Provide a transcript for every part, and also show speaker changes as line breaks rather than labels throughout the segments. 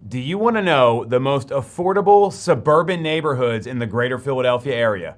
Do you want to know the most affordable suburban neighborhoods in the greater Philadelphia area?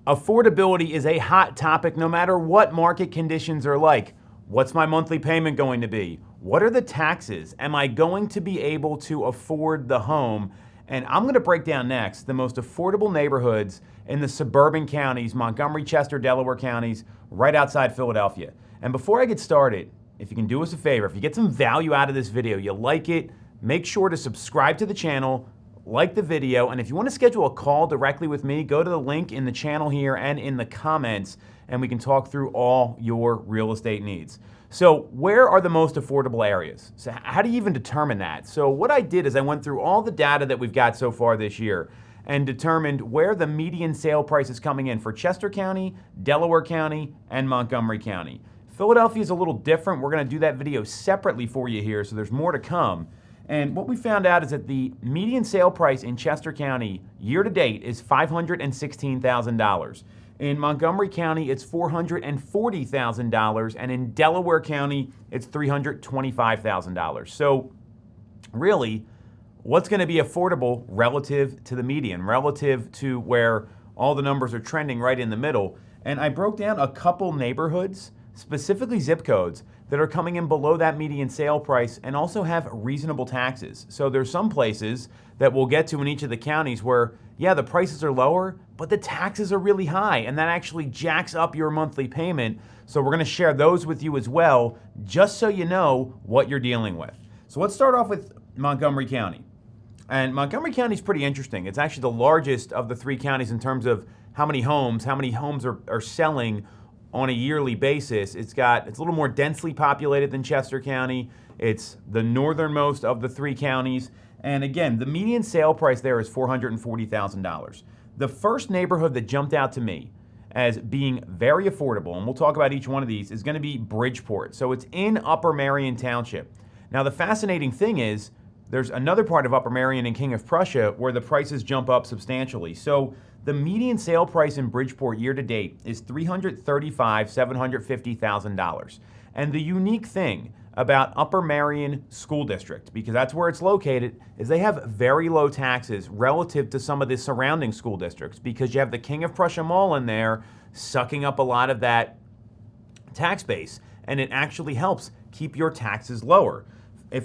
Affordability is a hot topic no matter what market conditions are like. What's my monthly payment going to be? What are the taxes? Am I going to be able to afford the home? And I'm going to break down next the most affordable neighborhoods in the suburban counties, Montgomery, Chester, Delaware counties, right outside Philadelphia. And before I get started, if you can do us a favor, if you get some value out of this video, you like it, make sure to subscribe to the channel, like the video, and if you want to schedule a call directly with me, go to the link in the channel here and in the comments, and we can talk through all your real estate needs. So where are the most affordable areas? So how do you even determine that? So what I did is I went through all the data that we've got so far this year and determined where the median sale price is coming in for Chester County, Delaware County, and Montgomery County. Philadelphia is a little different. We're going to do that video separately for you here, so there's more to come. And what we found out is that the median sale price in Chester County year to date is $516,000. In Montgomery County, it's $440,000, and in Delaware County, it's $325,000. So really, what's going to be affordable relative to the median, relative to where all the numbers are trending right in the middle? And I broke down a couple neighborhoods, specifically zip codes, that are coming in below that median sale price and also have reasonable taxes. So there's some places that we'll get to in each of the counties where, yeah, the prices are lower, but the taxes are really high, and that actually jacks up your monthly payment. So we're gonna share those with you as well, just so you know what you're dealing with. So let's start off with Montgomery County. And Montgomery County is pretty interesting. It's actually the largest of the three counties in terms of how many homes are selling on a yearly basis. It's a little more densely populated than Chester County. It's the northernmost of the three counties. And again, the median sale price there is $440,000. The first neighborhood that jumped out to me as being very affordable, and we'll talk about each one of these, is going to be Bridgeport. So it's in Upper Merion Township. Now the fascinating thing is there's another part of Upper Merion and King of Prussia where the prices jump up substantially. So the median sale price in Bridgeport year to date is $335,750,000. And the unique thing about Upper Merion School District, because that's where it's located, is they have very low taxes relative to some of the surrounding school districts, because you have the King of Prussia Mall in there sucking up a lot of that tax base, and it actually helps keep your taxes lower.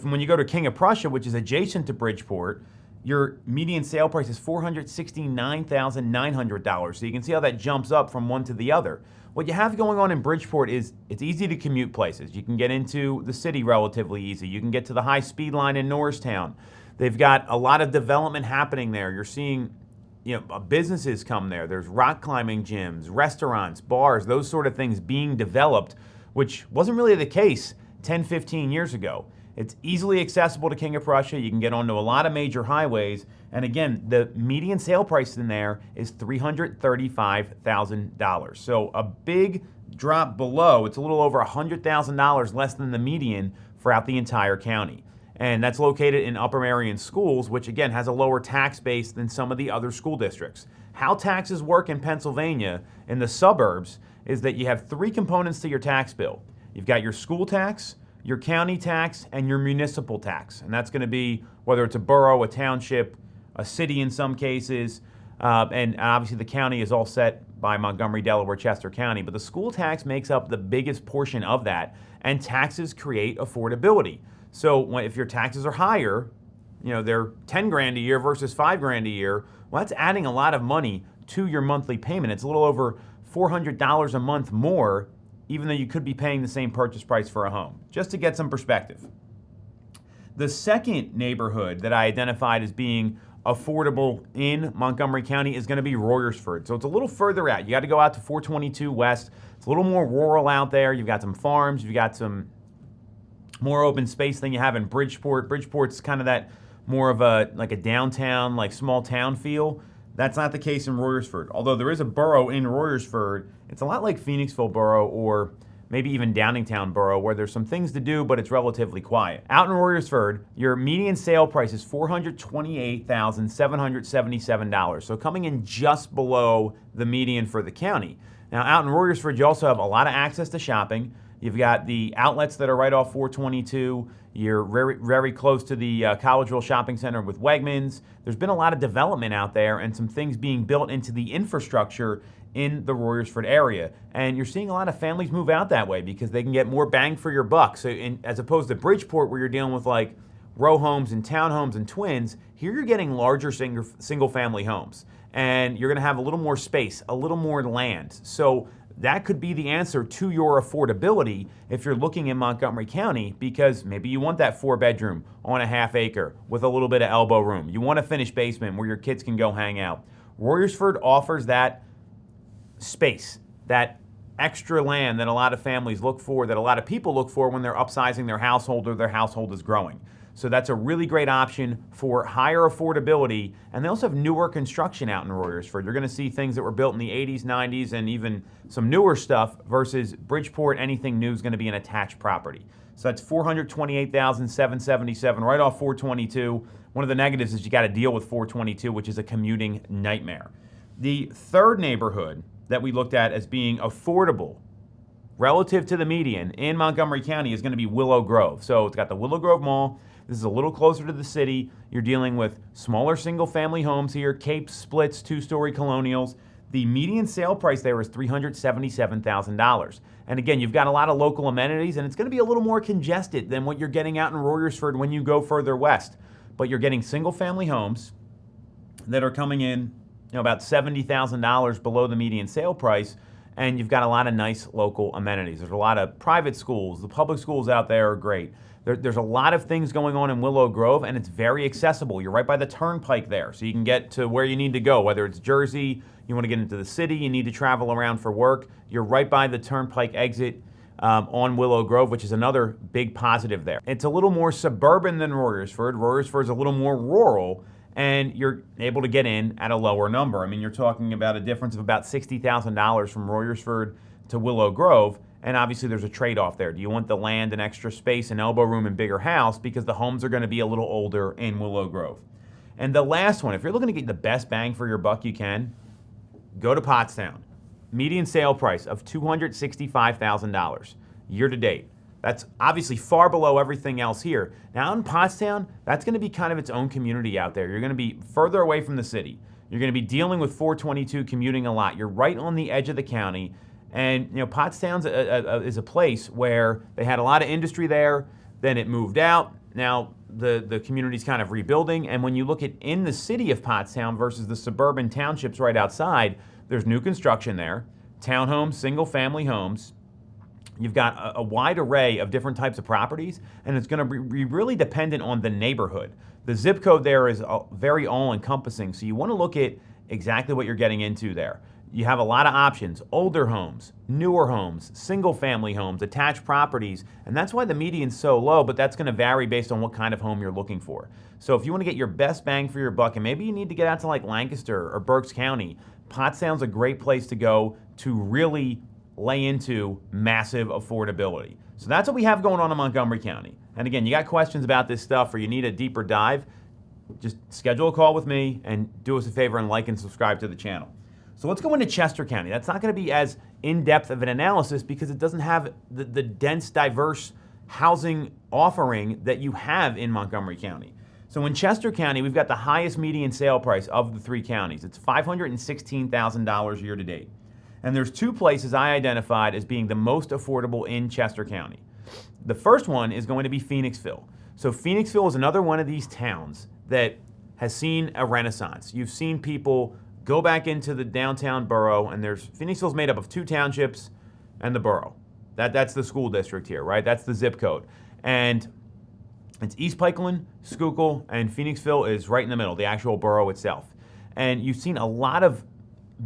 When you go to King of Prussia, which is adjacent to Bridgeport, your median sale price is $469,900. So you can see how that jumps up from one to the other. What you have going on in Bridgeport is it's easy to commute places. You can get into the city relatively easy. You can get to the high-speed line in Norristown. They've got a lot of development happening there. You're seeing, businesses come there. There's rock climbing gyms, restaurants, bars, those sort of things being developed, which wasn't really the case 10, 15 years ago. It's easily accessible to King of Prussia. You can get onto a lot of major highways. And again, the median sale price in there is $335,000. So a big drop below. It's a little over $100,000 less than the median throughout the entire county. And that's located in Upper Merion Schools, which again has a lower tax base than some of the other school districts. How taxes work in Pennsylvania in the suburbs is that you have three components to your tax bill. You've got your school tax, your county tax, and your municipal tax. And that's going to be whether it's a borough, a township, a city in some cases, and obviously the county is all set by Montgomery, Delaware, Chester County, but the school tax makes up the biggest portion of that, and taxes create affordability. So if your taxes are higher, they're 10 grand a year versus 5 grand a year, well, that's adding a lot of money to your monthly payment. It's a little over $400 a month more, even though you could be paying the same purchase price for a home, just to get some perspective. The second neighborhood that I identified as being affordable in Montgomery County is going to be Royersford. So it's a little further out. You got to go out to 422 West. It's a little more rural out there. You've got some farms. You've got some more open space than you have in Bridgeport. Bridgeport's kind of that more of a downtown, small town feel. That's not the case in Royersford. Although there is a borough in Royersford, it's a lot like Phoenixville borough or maybe even Downingtown borough, where there's some things to do, but it's relatively quiet. Out in Royersford, your median sale price is $428,777. So coming in just below the median for the county. Now out in Royersford, you also have a lot of access to shopping. You've got the outlets that are right off 422. You're very, very close to the Collegeville Shopping Center with Wegmans. There's been a lot of development out there and some things being built into the infrastructure in the Royersford area. And you're seeing a lot of families move out that way because they can get more bang for your buck. So as opposed to Bridgeport, where you're dealing with like row homes and townhomes and twins, here you're getting larger single family homes. And you're gonna have a little more space, a little more land. So that could be the answer to your affordability if you're looking in Montgomery County, because maybe you want that 4-bedroom on a half acre with a little bit of elbow room. You want a finished basement where your kids can go hang out. Royersford offers that space, that extra land that a lot of families look for, that a lot of people look for when they're upsizing their household or their household is growing. So that's a really great option for higher affordability. And they also have newer construction out in Royersford. You're going to see things that were built in the 80s, 90s, and even some newer stuff versus Bridgeport. Anything new is going to be an attached property. So that's $428,777 right off 422. One of the negatives is you got to deal with 422, which is a commuting nightmare. The third neighborhood that we looked at as being affordable relative to the median in Montgomery County is going to be Willow Grove. So it's got the Willow Grove Mall. This is a little closer to the city. You're dealing with smaller single-family homes here, capes, splits, 2-story colonials. The median sale price there is $377,000. And again, you've got a lot of local amenities, and it's going to be a little more congested than what you're getting out in Royersford when you go further west. But you're getting single-family homes that are coming in, about $70,000 below the median sale price, and you've got a lot of nice local amenities. There's a lot of private schools. The public schools out there are great. There's a lot of things going on in Willow Grove, and it's very accessible. You're right by the turnpike there, so you can get to where you need to go, whether it's Jersey, you want to get into the city, you need to travel around for work. You're right by the turnpike exit on Willow Grove, which is another big positive there. It's a little more suburban than Royersford. Royersford's a little more rural, and you're able to get in at a lower number. I mean, you're talking about a difference of about $60,000 from Royersford to Willow Grove. And obviously there's a trade-off there. Do you want the land and extra space and elbow room and bigger house, because the homes are going to be a little older in Willow Grove. And the last one, if you're looking to get the best bang for your buck you can, go to Pottstown. Median sale price of $265,000 year to date. That's obviously far below everything else here. Now in Pottstown, that's going to be kind of its own community out there. You're going to be further away from the city. You're going to be dealing with 422 commuting a lot. You're right on the edge of the county. And Pottstown is a place where they had a lot of industry there, then it moved out. Now the community's kind of rebuilding, and when you look at in the city of Pottstown versus the suburban townships right outside, there's new construction there, townhomes, single-family homes. You've got a wide array of different types of properties, and it's going to be really dependent on the neighborhood. The zip code there is very all-encompassing, so you want to look at exactly what you're getting into there. You have a lot of options: older homes, newer homes, single-family homes, attached properties, and that's why the median's so low, but that's going to vary based on what kind of home you're looking for. So if you want to get your best bang for your buck, and maybe you need to get out to like Lancaster or Berks County, Pottstown's a great place to go to really lay into massive affordability. So that's what we have going on in Montgomery County. And again, you got questions about this stuff or you need a deeper dive, just schedule a call with me and do us a favor and like and subscribe to the channel. So let's go into Chester County. That's not going to be as in-depth of an analysis because it doesn't have the dense, diverse housing offering that you have in Montgomery County. So in Chester County, we've got the highest median sale price of the 3 counties. It's $516,000 year to date. And there's 2 places I identified as being the most affordable in Chester County. The first one is going to be Phoenixville. So Phoenixville is another one of these towns that has seen a renaissance. You've seen people go back into the downtown borough, and Phoenixville's made up of 2 townships and the borough. That's the school district here, right? That's the zip code. And it's East Pikeland, Schuylkill, and Phoenixville is right in the middle, the actual borough itself. And you've seen a lot of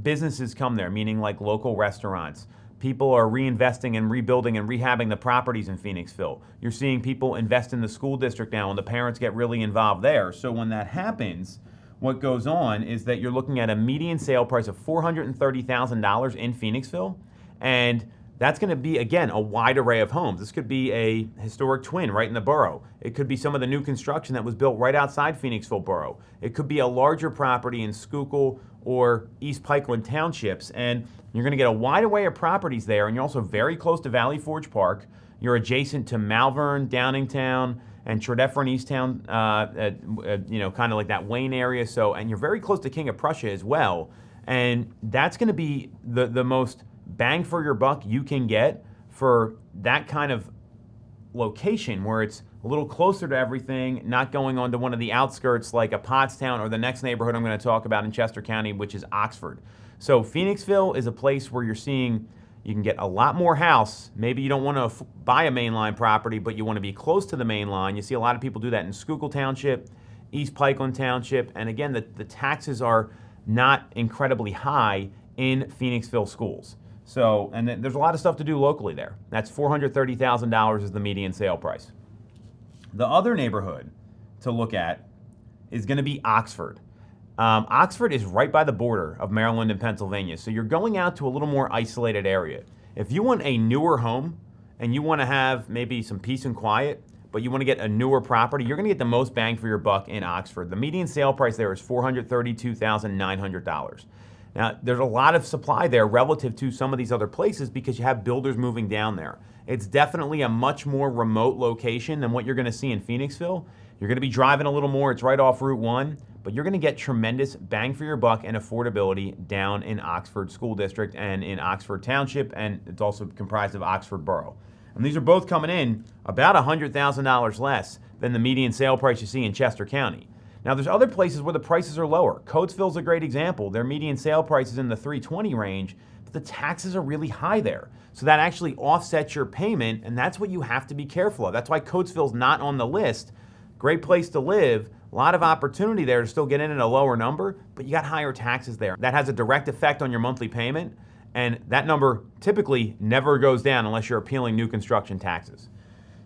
businesses come there, meaning like local restaurants. People are reinvesting and rebuilding and rehabbing the properties in Phoenixville. You're seeing people invest in the school district now, and the parents get really involved there. So when that happens, what goes on is that you're looking at a median sale price of $430,000 in Phoenixville, and That's going to be, again, a wide array of homes. This could be a historic twin right in the borough. It could be some of the new construction that was built right outside Phoenixville borough. It could be a larger property in Schuylkill or East Pikeland townships. And you're going to get a wide array of properties there. And you're also very close to Valley Forge Park. You're adjacent to Malvern, Downingtown, and Tredeffern Easttown, kind of like that Wayne area. So, and you're very close to King of Prussia as well. And that's going to be the most bang for your buck you can get for that kind of location where it's a little closer to everything, not going on to one of the outskirts like a Pottstown or the next neighborhood I'm going to talk about in Chester County, which is Oxford. So Phoenixville is a place where you're seeing you can get a lot more house. Maybe you don't want to buy a mainline property, but you want to be close to the main line. You see a lot of people do that in Schuylkill Township, East Pikeland Township, and again, the taxes are not incredibly high in Phoenixville schools. So, and there's a lot of stuff to do locally there. That's $430,000 is the median sale price. The other neighborhood to look at is going to be Oxford. Oxford is right by the border of Maryland and Pennsylvania, so you're going out to a little more isolated area. If you want a newer home and you want to have maybe some peace and quiet, but you want to get a newer property, you're going to get the most bang for your buck in Oxford. The median sale price there is $432,900. Now, there's a lot of supply there relative to some of these other places because you have builders moving down there. It's definitely a much more remote location than what you're going to see in Phoenixville. You're going to be driving a little more. It's right off Route 1, but you're going to get tremendous bang for your buck and affordability down in Oxford School District and in Oxford Township, and it's also comprised of Oxford Borough. And these are both coming in about $100,000 less than the median sale price you see in Chester County. Now, there's other places where the prices are lower. Coatesville's a great example. Their median sale price is in the $320 range, but the taxes are really high there. So that actually offsets your payment, and that's what you have to be careful of. That's why Coatesville's not on the list. Great place to live, a lot of opportunity there to still get in at a lower number, but you got higher taxes there. That has a direct effect on your monthly payment, and that number typically never goes down unless you're appealing new construction taxes.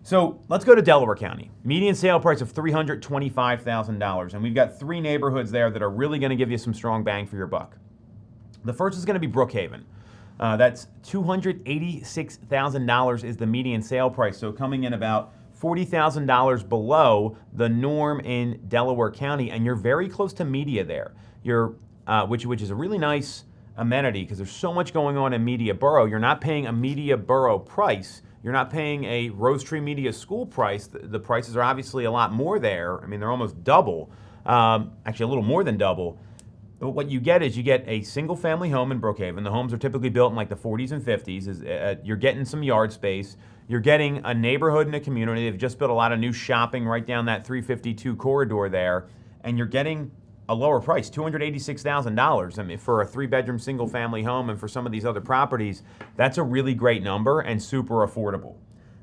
So let's go to Delaware County. Median sale price of $325,000, and we've got three neighborhoods there that are really going to give you some strong bang for your buck. The first is going to be Brookhaven. That's $286,000 is the median sale price, so coming in about $40,000 below the norm in Delaware County, and you're very close to media there. Which is a really nice amenity because there's so much going on in Media Borough. You're not paying a Media Borough price. You're not paying a Rose Tree Media School price. The prices are obviously a lot more there. I mean, they're almost double, actually a little more than double. But what you get is you get a single-family home in Brookhaven. The homes are typically built in like the 40s and 50s. You're getting some yard space. You're getting a neighborhood and a community. They've just built a lot of new shopping right down that 352 corridor there. And you're getting a lower price, $286,000. I mean, for a three-bedroom single-family home and for some of these other properties, that's a really great number and super affordable.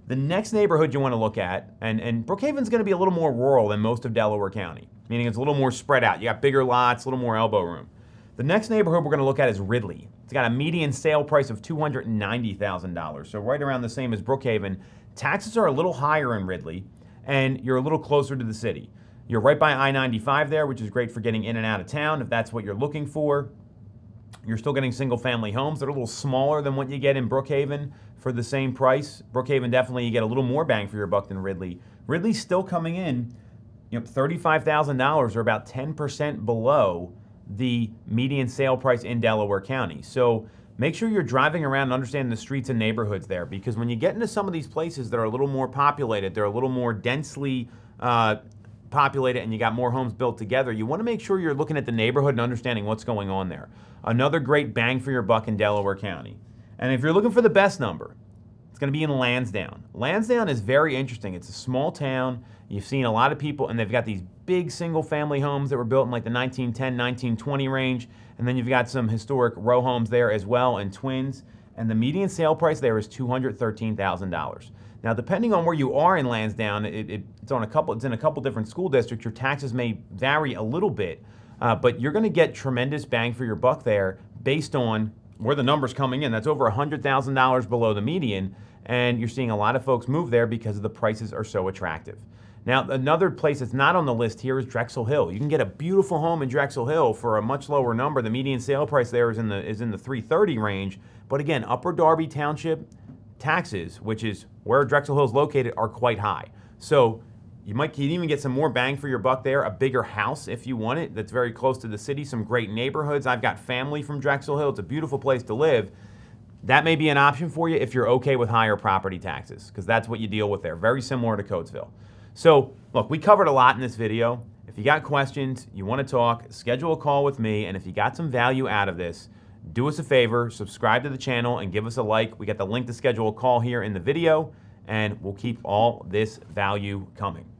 The next neighborhood you want to look at, and Brookhaven's going to be a little more rural than most of Delaware County, meaning it's a little more spread out. You got bigger lots, a little more elbow room. The next neighborhood we're going to look at is Ridley. It's got a median sale price of $290,000, so right around the same as Brookhaven. Taxes are a little higher in Ridley, and you're a little closer to the city. You're right by I-95 there, which is great for getting in and out of town if that's what you're looking for. You're still getting single-family homes. They're a little smaller than what you get in Brookhaven for the same price. Brookhaven, definitely you get a little more bang for your buck than Ridley. Ridley's still coming in, $35,000 or about 10% below the median sale price in Delaware County. So make sure you're driving around and understanding the streets and neighborhoods there, because when you get into some of these places that are a little more populated, they're a little more densely populated, and you got more homes built together, you want to make sure you're looking at the neighborhood and understanding what's going on there. Another great bang for your buck in Delaware County. And if you're looking for the best number, it's going to be in Lansdowne. Lansdowne is very interesting. It's a small town. You've seen a lot of people, and they've got these big single-family homes that were built in like the 1910, 1920 range, and then you've got some historic row homes there as well, and twins, and the median sale price there is $213,000. Now, depending on where you are in Lansdowne, it's in a couple different school districts. Your taxes may vary a little bit, but you're going to get tremendous bang for your buck there based on where the number's coming in. That's over $100,000 below the median, and you're seeing a lot of folks move there because the prices are so attractive. Now, another place that's not on the list here is Drexel Hill. You can get a beautiful home in Drexel Hill for a much lower number. The median sale price there is in the $330 range. But again, Upper Darby Township, taxes, which is where Drexel Hill is located, are quite high. So you can even get some more bang for your buck there, a bigger house if you want it that's very close to the city, some great neighborhoods. I've got family from Drexel Hill. It's a beautiful place to live. That may be an option for you if you're okay with higher property taxes, because that's what you deal with there. Very similar to Coatesville. So look, we covered a lot in this video. If you got questions, you want to talk, schedule a call with me, and if you got some value out of this, do us a favor, subscribe to the channel and give us a like. We got the link to schedule a call here in the video, and we'll keep all this value coming.